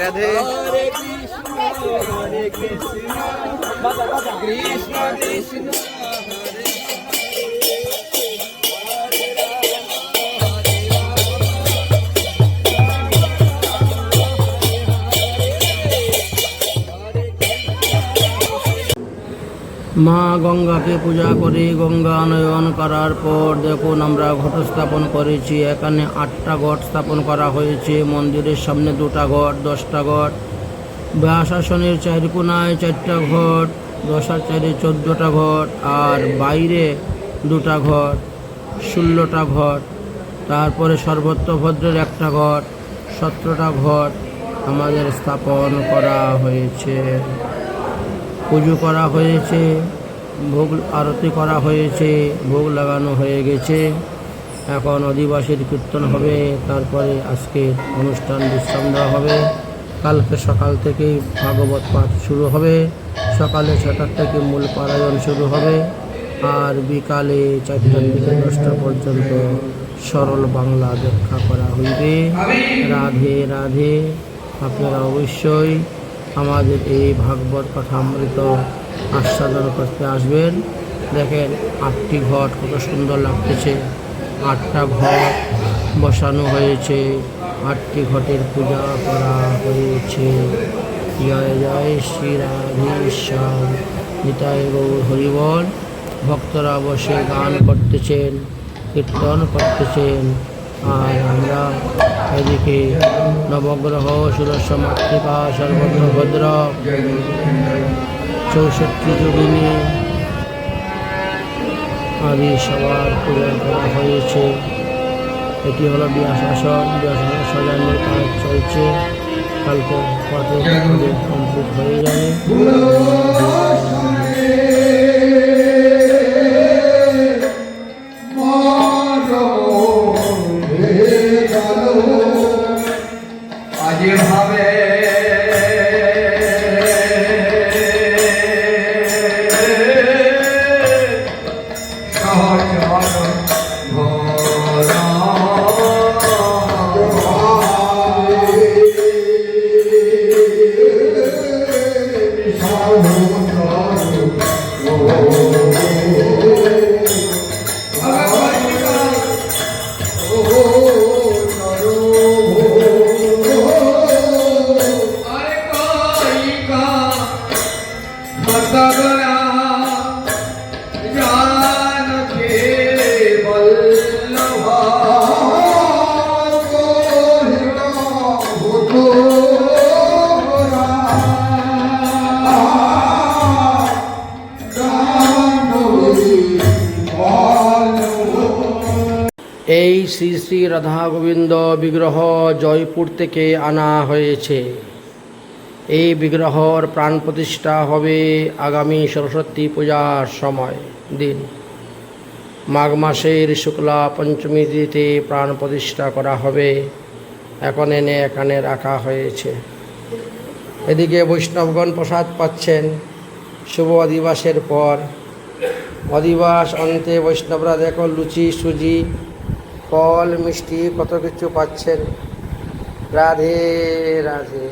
রাধে। হরে কৃষ্ণ কৃষ্ণ কৃষ্ণ হরে মা গঙ্গাকে পূজা করে গঙ্গা নয়ন করার পর দেখুন আমরা ঘট স্থাপন করেছি। এখানে 8টা ঘট স্থাপন করা হয়েছে। মন্দিরের সামনে 2টা ঘট, 10টা ঘট, ব্যাসাসনের 4 কোণায় 4টা ঘট, 10 আর 4 14টা ঘট, আর বাইরে 2টা ঘট, 16টা ঘট। তারপরে সর্বত্রভদ্রের 1টা ঘট, 17টা ঘট আমাদের স্থাপন করা হয়েছে। পুজো করা হয়েছে, ভোগ আরতি করা হয়েছে, ভোগ লাগানো হয়ে গেছে। এখন অধিবাসীর কীর্তন হবে, তারপরে আজকের অনুষ্ঠান বিশ্রাম দেওয়া হবে। কালকে সকাল থেকেই ভাগবত পাঠ শুরু হবে, সকালে 6টা থেকে মূল পারায়ণ শুরু হবে, আর বিকালে 4টা থেকে 10টা পর্যন্ত সরল বাংলা ব্যাখ্যা করা হইবে। রাধে রাধে। আপনারা অবশ্যই আমাদের এই ভাগবত কথামৃত আস্বাদন করতে আসবেন। দেখেন 8টি ঘট কত সুন্দর লাগতেছে। 8টা ঘট বসানো হয়েছে, 8টি ঘটের পূজা করা হয়েছে। জয় জয় শ্রী রাধেশ্যাম, নিতাই গৌর হরিবল। ভক্তরা বসে গান করতেছেন, কীর্তন করতেছেন, আর আমরা এদিকে নবগ্রহ ষোড়শ মাতৃকা সর্বত্রভদ্র 64 যোগিনী আদি সবার পূজা করা হয়েছে। এটি হলো ব্যাসাসন। ব্যাসাসন সাজানোর কাজ চলছে, কালকে পথে কমপ্লিট হয়ে যাবে। এই শ্রী শ্রী রাধা গোবিন্দ বিগ্রহ জয়পুর থেকে আনা হয়েছে। এই বিগ্রহর প্রাণ প্রতিষ্ঠা হবে আগামী সরস্বতী পূজার সময় দিন। মাঘ মাসের শুক্লা পঞ্চমী তিথিতে প্রাণ প্রতিষ্ঠা করা হবে। এখন এনে এখানে রাখা হয়েছে। এদিকে বৈষ্ণবগণ প্রসাদ পাচ্ছেন শুভ অধিবাসের পর। অধিবাস অন্তে বৈষ্ণবরা দেখো লুচি, সুজি, ফল, মিষ্টি কত কিছু পাচ্ছেন। রাধে রাধে।